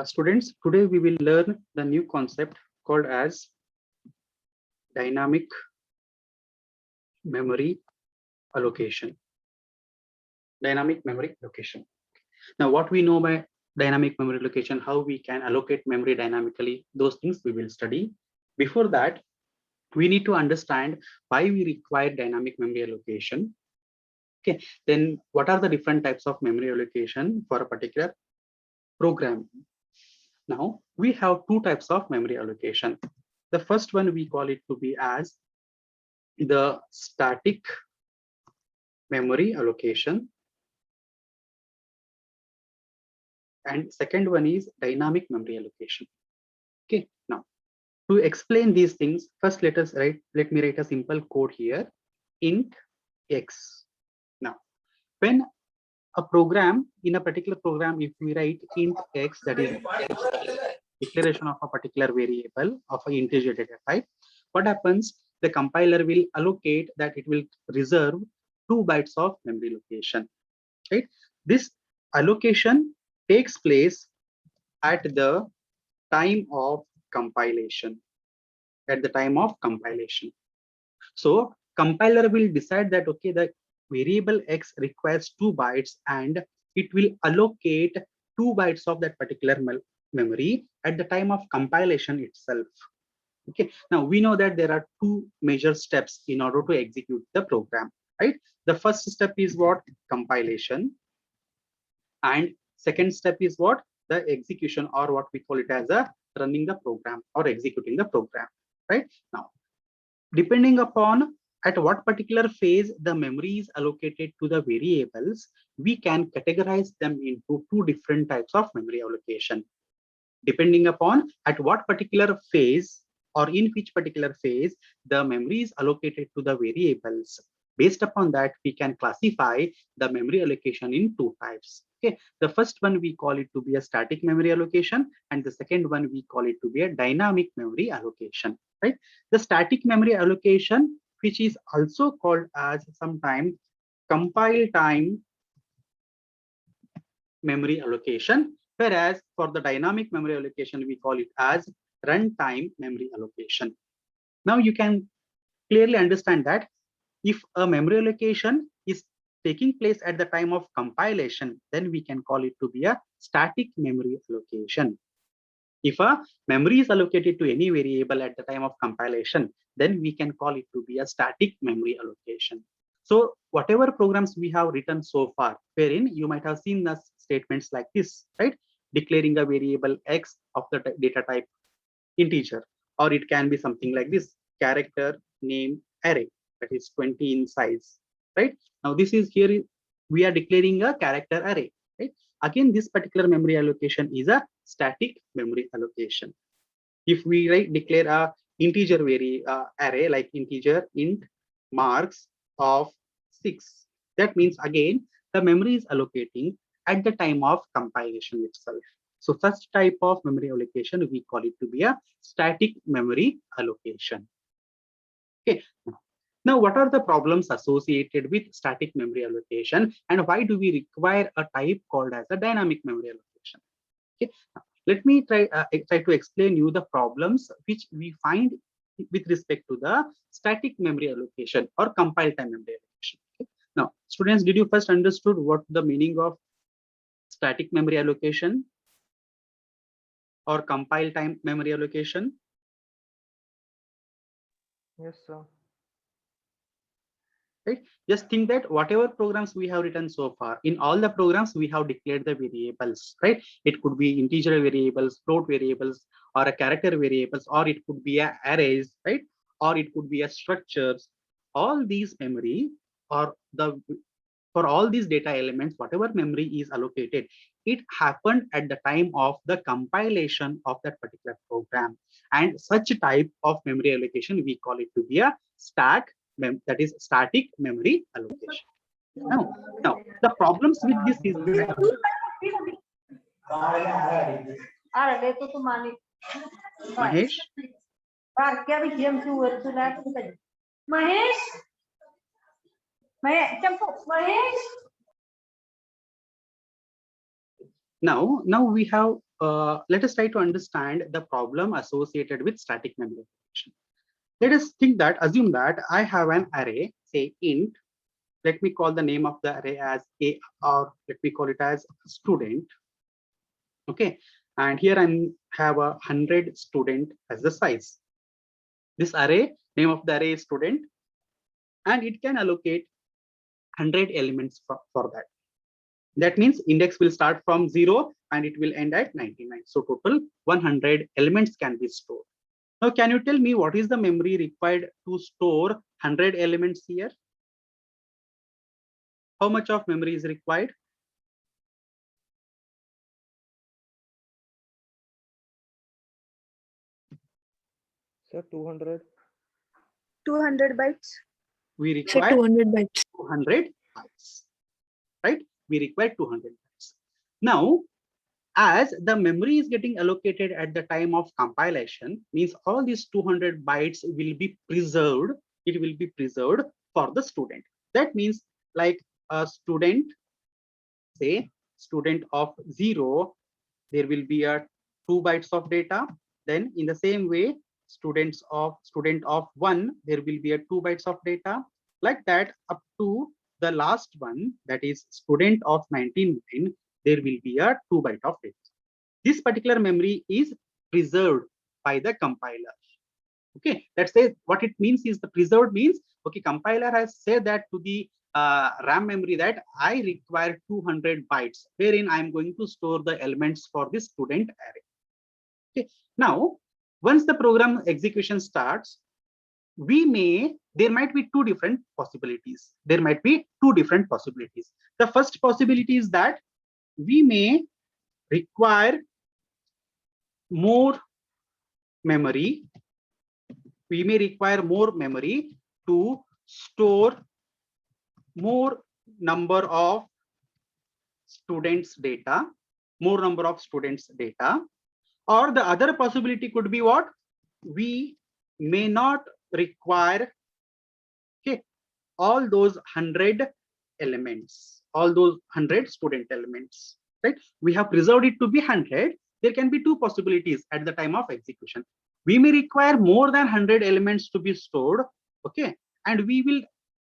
Students, today we will learn the new concept called as dynamic memory allocation. Dynamic memory allocation. Now, what we know by dynamic memory allocation, how we can allocate memory dynamically, those things we will study. Before that, we need to understand why we require dynamic memory allocation. Okay, then what are the different types of memory allocation for a particular program? Now, we have two types of memory allocation. The first one we call it to be as the static memory allocation, and second one is dynamic memory allocation. Okay, now to explain these things, first let me write a simple code here, int x. Now, when a program, in a particular program, if we write int x, that is declaration of a particular variable of an integer data type, what happens? The compiler will allocate that it will reserve 2 bytes of memory location, right? This allocation takes place at the time of compilation. At the time of compilation. So compiler will decide that, okay, the variable x requires 2 bytes and it will allocate 2 bytes of that particular memory at the time of compilation itself. Okay, now we know that there are two major steps in order to execute the program, right? The first step is what? Compilation. And second step is what? The execution, or what we call it as a running the program or executing the program, right? Now, depending upon at what particular phase the memory is allocated to the variables, we can categorize them into two different types of memory allocation. Depending upon at what particular phase or in which particular phase the memory is allocated to the variables. Based upon that, we can classify the memory allocation in two types. Okay, the first one we call it to be a static memory allocation, and the second one we call it to be a dynamic memory allocation, right? The static memory allocation, which is also called as sometimes compile time memory allocation, whereas for the dynamic memory allocation, we call it as runtime memory allocation. Now you can clearly understand that if a memory allocation is taking place at the time of compilation, then we can call it to be a static memory allocation. If a memory is allocated to any variable at the time of compilation, then we can call it to be a static memory allocation. So whatever programs we have written so far, wherein you might have seen the statements like this, right? Declaring a variable x of the data type integer, or it can be something like this, character name array, that is 20 in size, right? Now this is here, we are declaring a character array, right? Again, this particular memory allocation is a static memory allocation. If we declare a integer array like integer int marks of 6, that means again the memory is allocating at the time of compilation itself. So such type of memory allocation, we call it to be a static memory allocation. Okay. Now, what are the problems associated with static memory allocation, and why do we require a type called as a dynamic memory allocation? Okay. Let me try to explain you the problems which we find with respect to the static memory allocation or compile time memory allocation. Okay. Now, students, did you first understood what the meaning of static memory allocation or compile time memory allocation? Yes, sir. Right? Just think that whatever programs we have written so far, in all the programs we have declared the variables, right? It could be integer variables, float variables, or a character variables, or it could be a arrays, right? Or it could be a structures. All these memory or for all these data elements, whatever memory is allocated, it happened at the time of the compilation of that particular program. And such type of memory allocation, we call it to be a that is static memory allocation. Now the problems with this is that Mahesh, Now we have, let us try to understand the problem associated with static memory allocation. Let us think that, assume that I have an array, say int, let me call the name of the array as a, or let me call it as student. Okay, and here I have 100 student as the size. This array, name of the array is student, and it can allocate 100 elements for that. That means index will start from 0 and it will end at 99. So total 100 elements can be stored. Now, can you tell me what is the memory required to store 100 elements here? How much of memory is required? Sir, 200. 200 bytes. We Sir, require 200 bytes. 200 bytes, right? We require 200 bytes. Now, as the memory is getting allocated at the time of compilation, means all these 200 bytes will be preserved. It will be preserved for the student. That means like a student, say student of 0, there will be a 2 bytes of data. Then in the same way, student of 1, there will be a 2 bytes of data. Like that up to the last one, that is student of 99, there will be a 2 byte of data. This particular memory is preserved by the compiler. Okay, let's say what it means is, the preserved means, okay, compiler has said that to the RAM memory that I require 200 bytes, wherein I'm going to store the elements for this student array. Okay, now once the program execution starts, there might be two different possibilities. There might be two different possibilities. The first possibility is that we may require more memory. We may require more memory to store more number of students data, more number of students data. Or the other possibility could be what? We may not require, okay, all those 100 elements, all those 100 student elements, right? We have preserved it to be 100. There can be two possibilities at the time of execution. We may require more than 100 elements to be stored, okay, and we will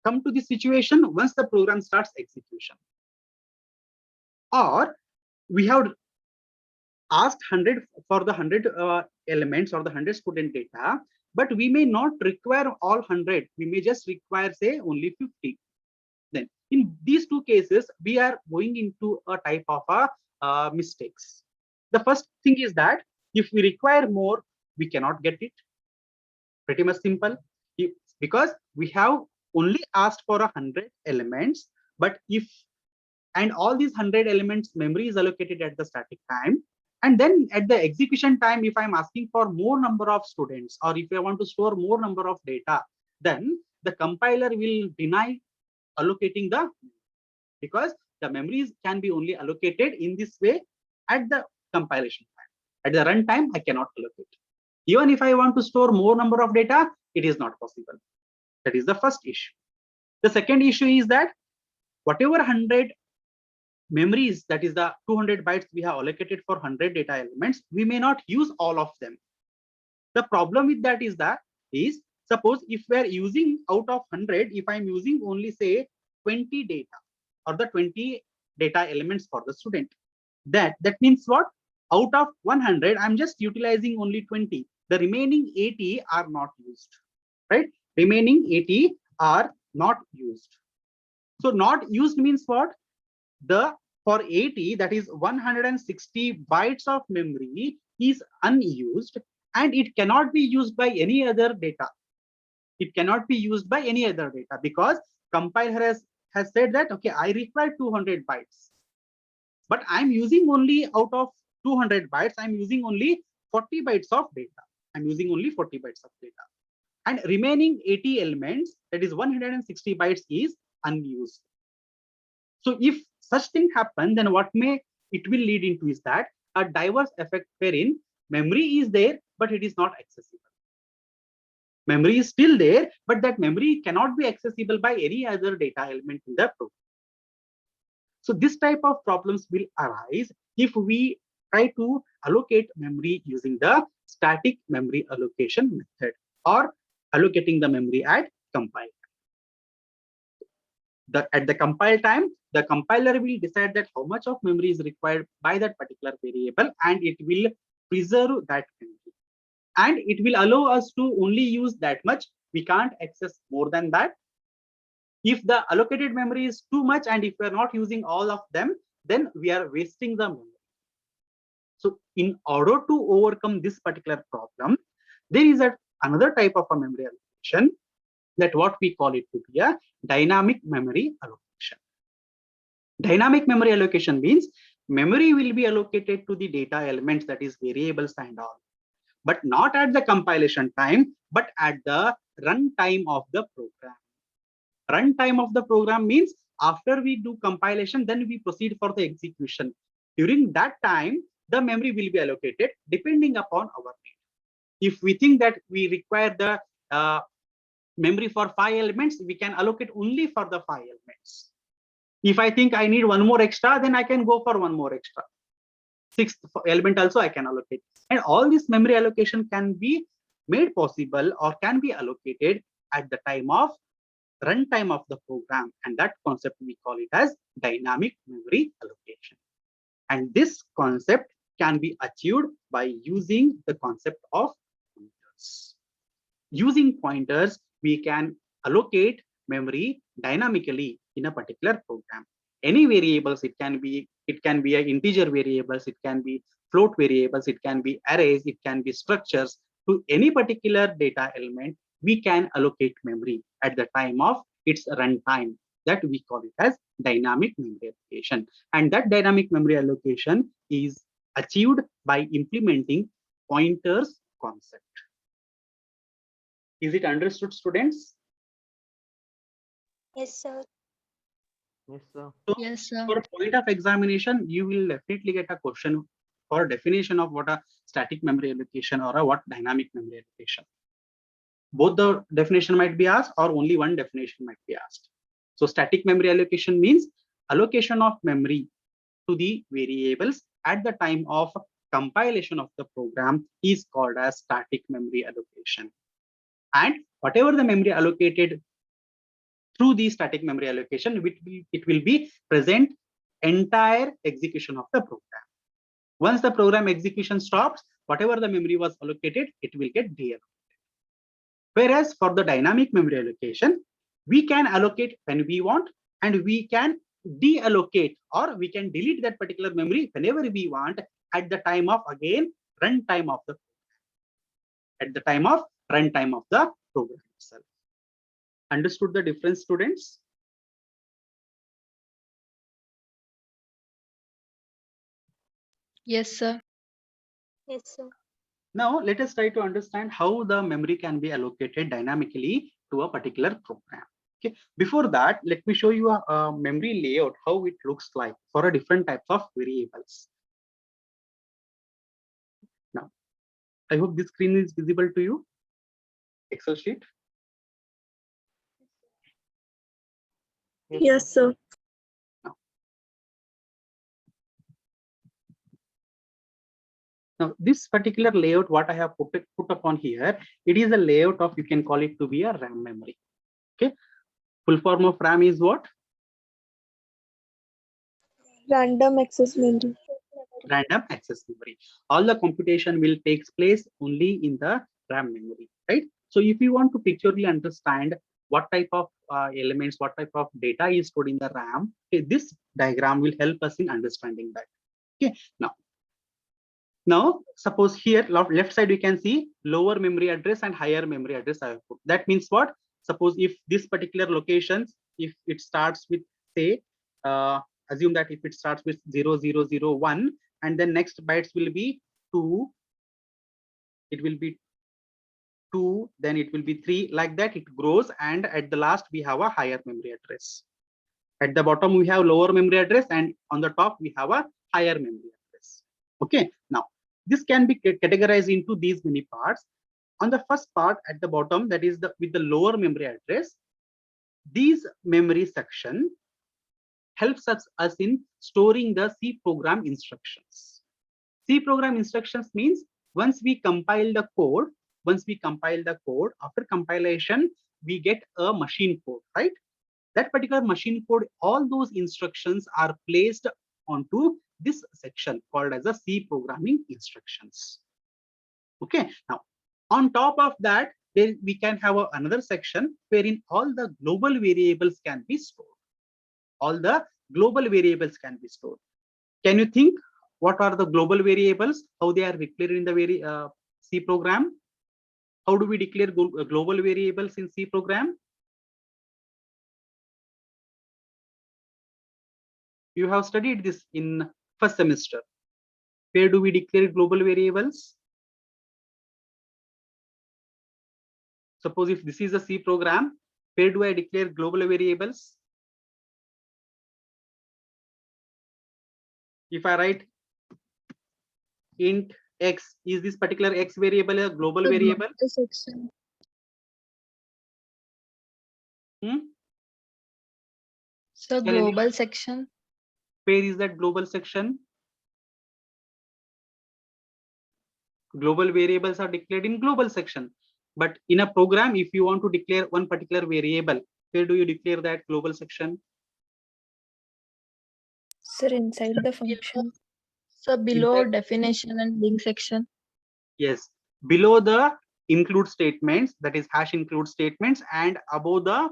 come to the situation once the program starts execution. Or we have asked 100 for the 100 elements or the 100 student data, but we may not require all 100. We may just require, say, only 50. Then in these two cases, we are going into a type of mistakes. The first thing is that if we require more, we cannot get it. Pretty much simple. Because we have only asked for 100 elements, but if, and all these 100 elements memory is allocated at the static time, and then at the execution time, if I'm asking for more number of students, or if I want to store more number of data, then the compiler will deny allocating the, because the memories can be only allocated in this way at the compilation time. At the runtime, I cannot allocate. Even if I want to store more number of data, it is not possible. That is the first issue. The second issue is that whatever 100 memories, that is the 200 bytes we have allocated for 100 data elements, we may not use all of them. The problem with that is suppose if we are using out of 100, if I'm using only, say, 20 data or the 20 data elements for the student, that means what? Out of 100, I'm just utilizing only 20. The remaining 80 are not used, right? Remaining 80 are not used. So not used means what? For 80, that is 160 bytes of memory is unused, and it cannot be used by any other data. It cannot be used by any other data because compiler has said that, okay, I require 200 bytes, but I'm using only, out of 200 bytes, I'm using only 40 bytes of data. I'm using only 40 bytes of data, and remaining 80 elements, that is 160 bytes, is unused. So if such thing happen, then what it will lead into is that a diverse effect wherein memory is there, but it is not accessible. Memory is still there, but that memory cannot be accessible by any other data element in the program. So this type of problems will arise if we try to allocate memory using the static memory allocation method or allocating the memory at compile. At the compile time, the compiler will decide that how much of memory is required by that particular variable, and it will preserve that memory. And it will allow us to only use that much. We can't access more than that. If the allocated memory is too much and if we are not using all of them, then we are wasting the memory. So in order to overcome this particular problem, there is another type of a memory allocation, that what we call it to be a dynamic memory allocation. Dynamic memory allocation means memory will be allocated to the data elements, that is variables and all, but not at the compilation time, but at the runtime of the program. Runtime of the program means after we do compilation, then we proceed for the execution. During that time, the memory will be allocated depending upon our need. If we think that we require the memory for 5 elements, we can allocate only for the 5 elements. If I think I need one more extra, then I can go for one more extra. 6th element also I can allocate. And all this memory allocation can be made possible or can be allocated at the time of runtime of the program. And that concept we call it as dynamic memory allocation. And this concept can be achieved by using the concept of pointers. Using pointers, we can allocate memory dynamically in a particular program. Any variables, it can be an integer variables, it can be float variables, it can be arrays, it can be structures. To any particular data element, we can allocate memory at the time of its runtime. That we call it as dynamic memory allocation. And that dynamic memory allocation is achieved by implementing pointers concept. Is it understood, students? Yes, sir. Yes, sir. So Yes, sir. for a point of examination, you will definitely get a question for a definition of what a static memory allocation or a what dynamic memory allocation. Both the definition might be asked or only one definition might be asked. So static memory allocation means allocation of memory to the variables at the time of compilation of the program is called as static memory allocation. And whatever the memory allocated through the static memory allocation, it will be present entire execution of the program. Once the program execution stops, whatever the memory was allocated, it will get deallocated. Whereas for the dynamic memory allocation, we can allocate when we want, and we can deallocate or we can delete that particular memory whenever we want at the time of, again, runtime of the program. At the time of runtime of the program itself. Understood the difference, students? Yes, sir. Yes, sir. Now let us try to understand how the memory can be allocated dynamically to a particular program. Okay. Before that, let me show you a memory layout, how it looks like for a different types of variables. Now, I hope this screen is visible to you. Excel sheet. Yes, sir. Now, this particular layout, what I have put upon here, it is a layout of, you can call it to be a RAM memory. Okay. Full form of RAM is what? Random access memory. Random access memory. All the computation will take place only in the RAM memory, right? So if you want to pictorially understand what type of elements, what type of data is stored in the RAM, okay, this diagram will help us in understanding that. Okay. Now suppose here left side we can see lower memory address and higher memory address I have put. That means what? Suppose if this particular locations, if it starts with, say, assume that if it starts with 0001 and then next bytes will be 2, it will be 2, then it will be 3, like that it grows, and at the last we have a higher memory address. At the bottom we have lower memory address, and on the top we have a higher memory address. Okay. Now this can be categorized into these many parts. On the first part at the bottom, that is with the lower memory address, these memory section helps us in storing the C program instructions. C program instructions means once we compile the code, after compilation, we get a machine code, right? That particular machine code, all those instructions are placed onto this section called as a C programming instructions. Okay, now on top of that, then we can have another section wherein all the global variables can be stored. All the global variables can be stored. Can you think what are the global variables? How they are declared in the C program? How do we declare global variables in C program? You have studied this in first semester. Where do we declare global variables? Suppose if this is a C program, where do I declare global variables? If I write int x, is this particular x variable a global variable? Section. So Tell anyone. global section. Where is that global section? Global variables are declared in global section. But in a program, if you want to declare one particular variable, where do you declare that global section? Sir, inside the function. So below Inside- definition and link section. Yes, below the include statements, that is hash include statements, and above the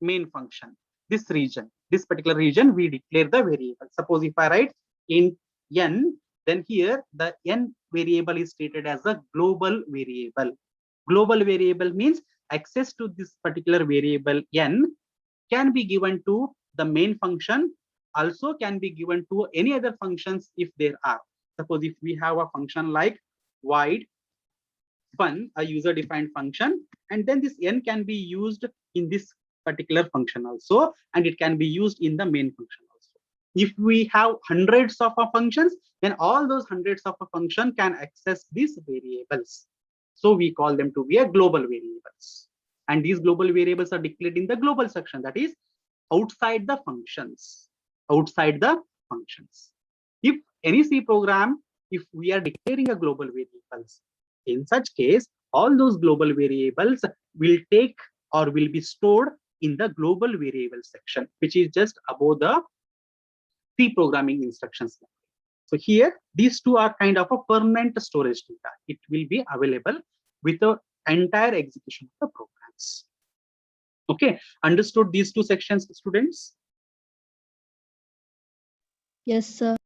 main function. This region, this particular region, we declare the variable. Suppose if I write int n, then here the n variable is stated as a global variable. Global variable means access to this particular variable n can be given to the main function, also can be given to any other functions if there are. Suppose if we have a function like void fun, a user defined function, and then this n can be used in this particular function also, and it can be used in the main function also. If we have hundreds of functions, then all those hundreds of a function can access these variables. So we call them to be a global variables. And these global variables are declared in the global section, that is outside the functions. Outside the functions. If any C program, if we are declaring a global variables, in such case, all those global variables will take or will be stored in the global variable section, which is just above the C programming instructions. So here, these two are kind of a permanent storage data. It will be available with the entire execution of the programs. Okay, understood these two sections, students? Yes, sir.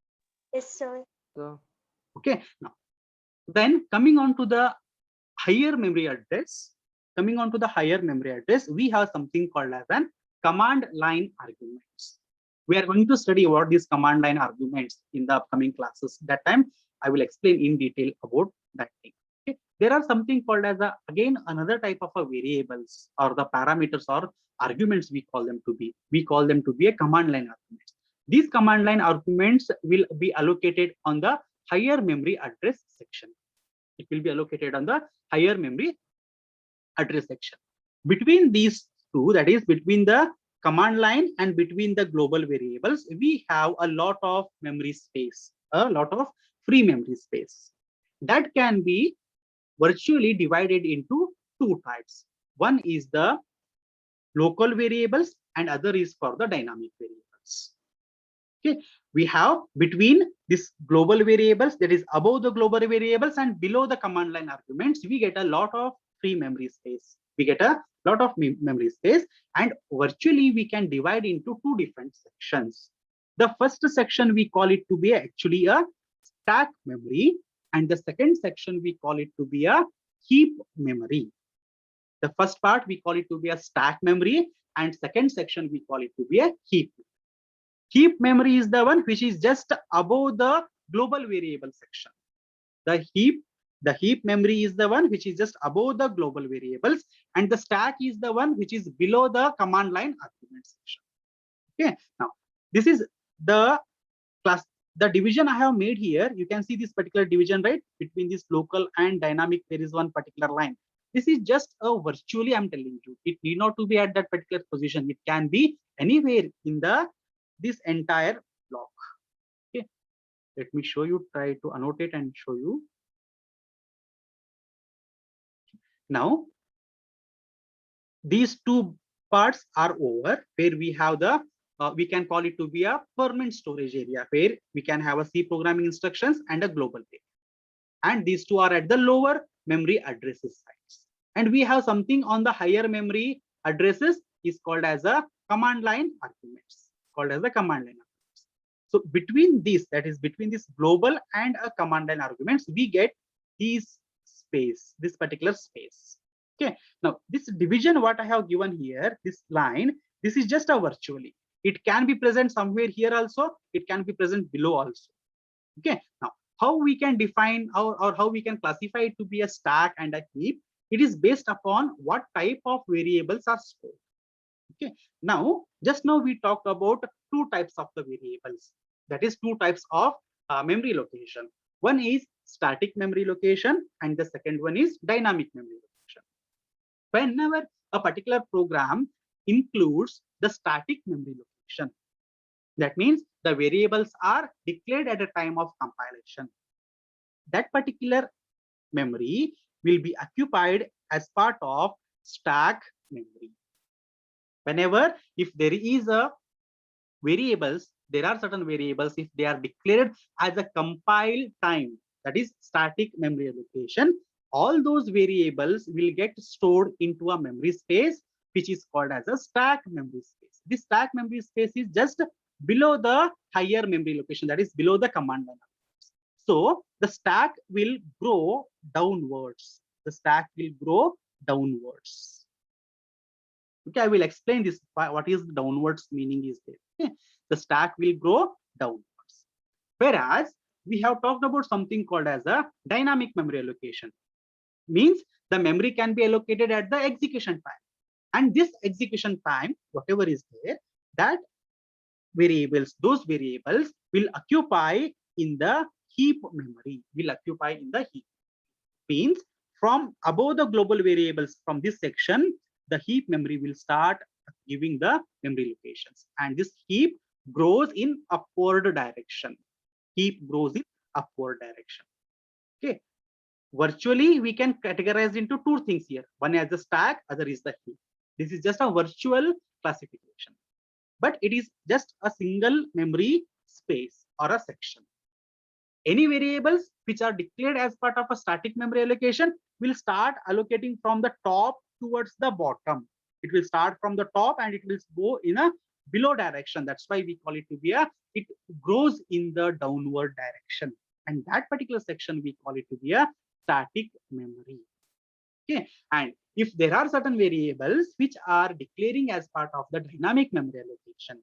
Yes, sir. So Okay, now then coming on to the higher memory address, we have something called as an command line arguments. We are going to study about these command line arguments in the upcoming classes. That time I will explain in detail about that thing. Okay. There are something called as again another type of a variables or the parameters or arguments we call them to be. We call them to be a command line arguments. These command line arguments will be allocated on the higher memory address section. It will be allocated on the higher memory address section. Between these two, that is between the command line and between the global variables, we have a lot of memory space, a lot of free memory space. That can be virtually divided into two types. One is the local variables and other is for the dynamic variables. Okay, we have between this global variables, that is above the global variables and below the command line arguments, we get a lot of free memory space. We get a lot of memory space, and virtually we can divide into two different sections. The first section we call it to be actually a stack memory, and the second section we call it to be a heap memory. The first part we call it to be a stack memory, and second section we call it to be a heap. Heap memory is the one which is just above the global variable section. The heap memory is the one which is just above the global variables, and the stack is the one which is below the command line argument section. Okay, now this is the class, the division I have made here. You can see this particular division, right? Between this local and dynamic, there is one particular line. This is just a virtually, I'm telling you, it need not to be at that particular position. It can be anywhere in the this entire block. Okay, let me show you, try to annotate and show you. Now these two parts are over, where we have the we can call it to be a permanent storage area, where we can have a C programming instructions and a global page. And these two are at the lower memory addresses sites. And we have something on the higher memory addresses is called as a command line arguments, called as the command line arguments. So between these, that is between this global and a command line arguments, we get these space, this particular space. Okay, now this division what I have given here, this line, this is just a virtually. It can be present somewhere here also, it can be present below also. Okay, now how we can define or how we can classify it to be a stack and a heap? It is based upon what type of variables are stored. Okay, now just now we talked about two types of the variables, that is two types of memory location. One is static memory location and the second one is dynamic memory location. Whenever a particular program includes the static memory location, that means the variables are declared at a time of compilation. That particular memory will be occupied as part of stack memory. Whenever, if there is a variables, there are certain variables, if they are declared as a compile time, that is static memory allocation, all those variables will get stored into a memory space, which is called as a stack memory space. This stack memory space is just below the higher memory location, that is below the command line. So the stack will grow downwards. The stack will grow downwards. Okay, I will explain this. What is the downwards meaning is there. Okay. The stack will grow downwards. Whereas we have talked about something called as a dynamic memory allocation. Means the memory can be allocated at the execution time. And this execution time, whatever is there, that variables, those variables will occupy in the heap memory, will occupy in the heap. Means from above the global variables from this section, the heap memory will start giving the memory locations. And this heap grows in upward direction. Heap grows in upward direction. Okay. Virtually, we can categorize into two things here. One as the stack, other is the heap. This is just a virtual classification, but it is just a single memory space or a section. Any variables which are declared as part of a static memory allocation will start allocating from the top towards the bottom. It will start from the top and it will go in a below direction. That's why we call it to be it grows in the downward direction. And that particular section we call it to be a static memory. Okay, and if there are certain variables which are declaring as part of the dynamic memory allocation,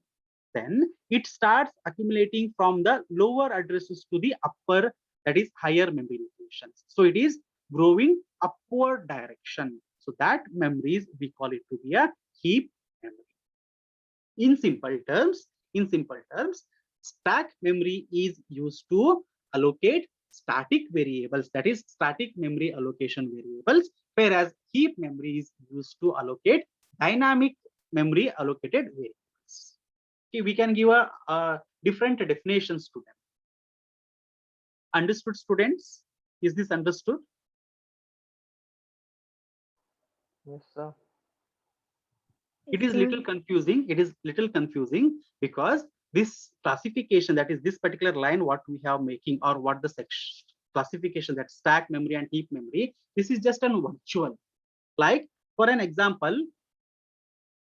then it starts accumulating from the lower addresses to the upper, that is higher memory locations. So it is growing upward direction. So that memories we call it to be a heap memory. In simple terms, stack memory is used to allocate static variables, that is static memory allocation variables, whereas heap memory is used to allocate dynamic memory allocated variables. Okay, we can give a different definitions to them. Understood, students? Is this understood? Yes, sir. It is little confusing. It is little confusing because this classification, that is this particular line, what we have making or what the section classification, that stack memory and heap memory, this is just an virtual. Like for an example,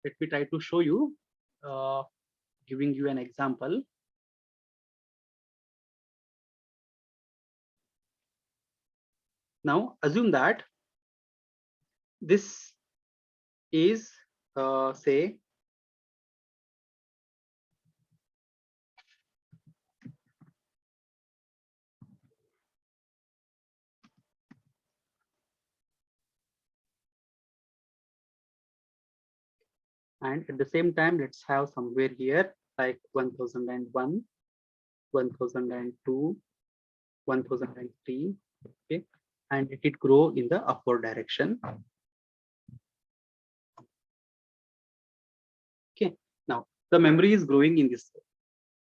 let me try to show you, giving you an example. Now assume that this is say and at the same time let's have somewhere here like 1001, 1002, 1003. Okay, and let it grow in the upward direction. Okay, now the memory is growing in this way.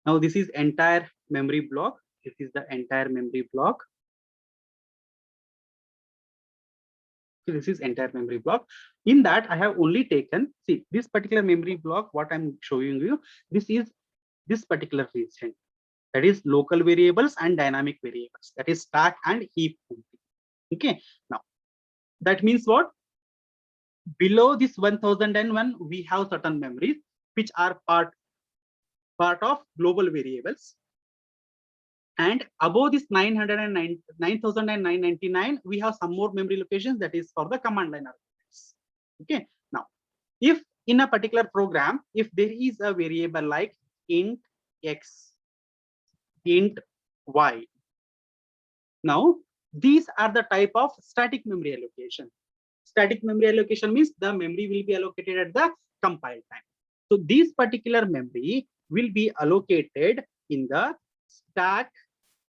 Now this is entire memory block. This is the entire memory block. So this is entire memory block. In that, I have only taken, see, this particular memory block, what I'm showing you, this is this particular region. That is local variables and dynamic variables. That is stack and heap. Okay. Now, that means what? Below this 1001, we have certain memories which are part of global variables. And above this 9,999, we have some more memory locations that is for the command line arguments. Okay. Now, if in a particular program, if there is a variable like int x, int y, now these are the type of static memory allocation. Static memory allocation means the memory will be allocated at the compile time. So this particular memory will be allocated in the stack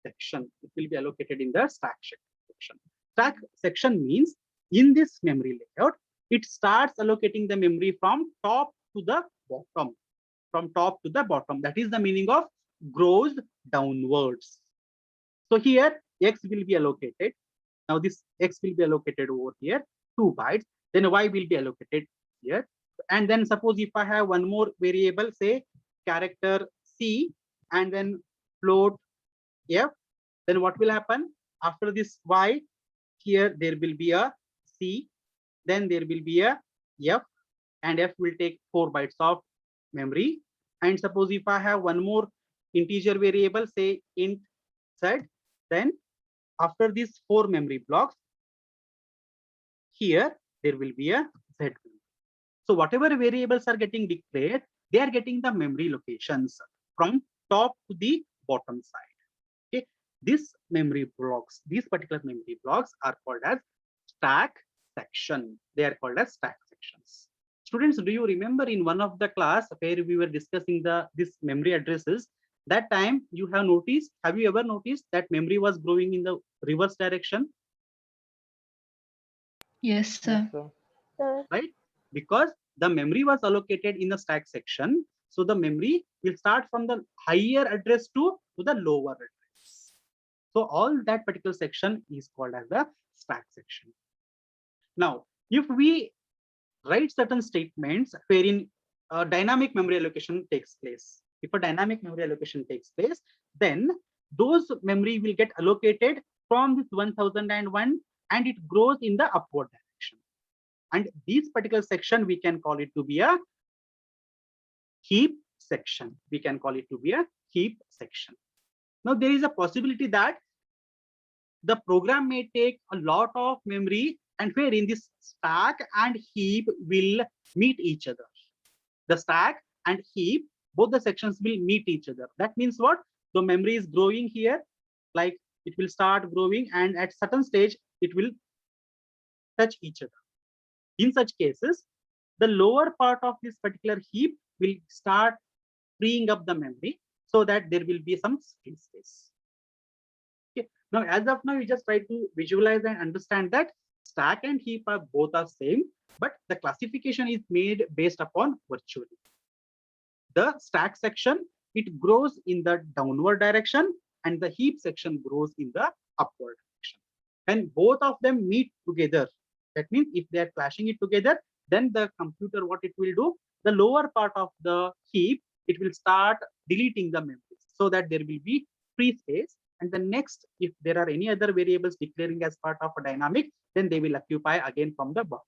section. It will be allocated in the stack section. Stack section means in this memory layout, it starts allocating the memory from top to the bottom. From top to the bottom. That is the meaning of grows downwards. So here x will be allocated. Now this x will be allocated over here, 2 bytes. Then y will be allocated here. And then suppose if I have one more variable, say character c, and then float f, then what will happen? After this y, here there will be a c, then there will be a f, and f will take 4 bytes of memory. And suppose if I have one more integer variable, say int z, then after these 4 memory blocks, here there will be a z. So whatever variables are getting declared, they are getting the memory locations from top to the bottom side. Okay, these memory blocks, these particular memory blocks are called as stack section. They are called as stack sections. Students, do you remember in one of the class where we were discussing this memory addresses? That time you have noticed, have you ever noticed that memory was growing in the reverse direction? Yes, sir. Yes, sir. Sir. Right? Because the memory was allocated in the stack section. So the memory will start from the higher address to the lower address. So all that particular section is called as the stack section. Now, if we write certain statements wherein dynamic memory allocation takes place, if a dynamic memory allocation takes place, then those memory will get allocated from this 1001 and it grows in the upward direction. And this particular section, we can call it to be a heap section. We can call it to be a heap section. Now, there is a possibility that the program may take a lot of memory, and wherein this stack and heap will meet each other. The stack and heap, both the sections will meet each other. That means what? The memory is growing here, like it will start growing, and at certain stage, it will touch each other. In such cases, the lower part of this particular heap will start freeing up the memory so that there will be some free space. Okay. Now, as of now, you just try to visualize and understand that stack and heap are both are same, but the classification is made based upon virtually. The stack section, it grows in the downward direction, and the heap section grows in the upward direction. And both of them meet together. That means if they are clashing it together, then the computer, what it will do, the lower part of the heap, it will start deleting the memories so that there will be free space. And the next, if there are any other variables declaring as part of a dynamic, then they will occupy again from the bottom.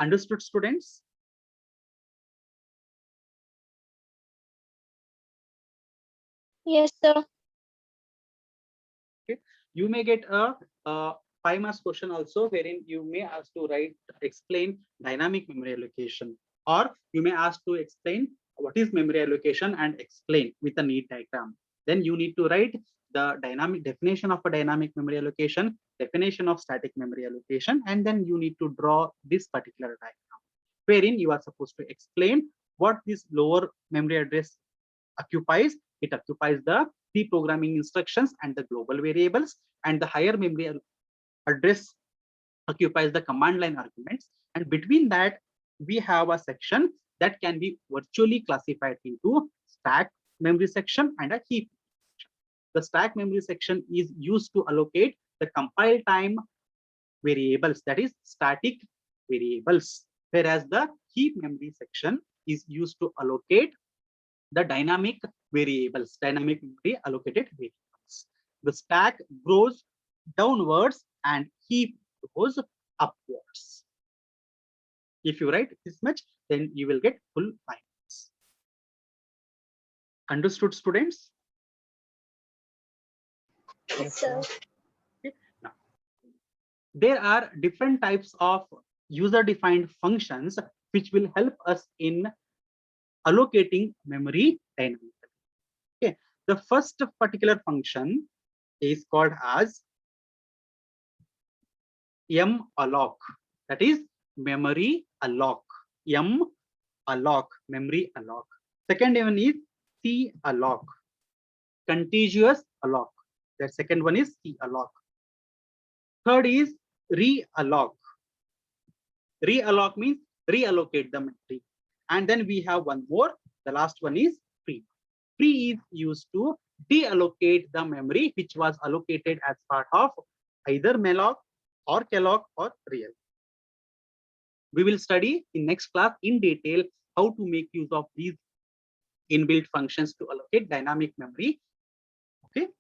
Understood, students? Yes, sir. Okay. You may get a 5 marks question also, wherein you may ask to explain dynamic memory allocation, or you may ask to explain what is memory allocation and explain with a neat diagram. Then you need to write the dynamic definition of a dynamic memory allocation, definition of static memory allocation, and then you need to draw this particular diagram, wherein you are supposed to explain what this lower memory address occupies. It occupies the pre-programming instructions and the global variables, and the higher memory address occupies the command line arguments. And between that, we have a section that can be virtually classified into stack memory section and a heap section. The stack memory section is used to allocate the compile time variables, that is static variables, whereas the heap memory section is used to allocate the dynamic variables, dynamic memory allocated variables. The stack grows downwards and heap goes upwards. If you write this much, then you will get full marks. Understood, students? Yes, sir. Now, there are different types of user-defined functions which will help us in allocating memory dynamically. Okay, the first particular function is called as malloc, that is memory alloc. Malloc, memory alloc. Second one is calloc, contiguous alloc. The second one is calloc. Third is realloc. Realloc means reallocate the memory. And then we have one more. The last one is free. Free is used to deallocate the memory which was allocated as part of either malloc or calloc or real. We will study in next class in detail how to make use of these inbuilt functions to allocate dynamic memory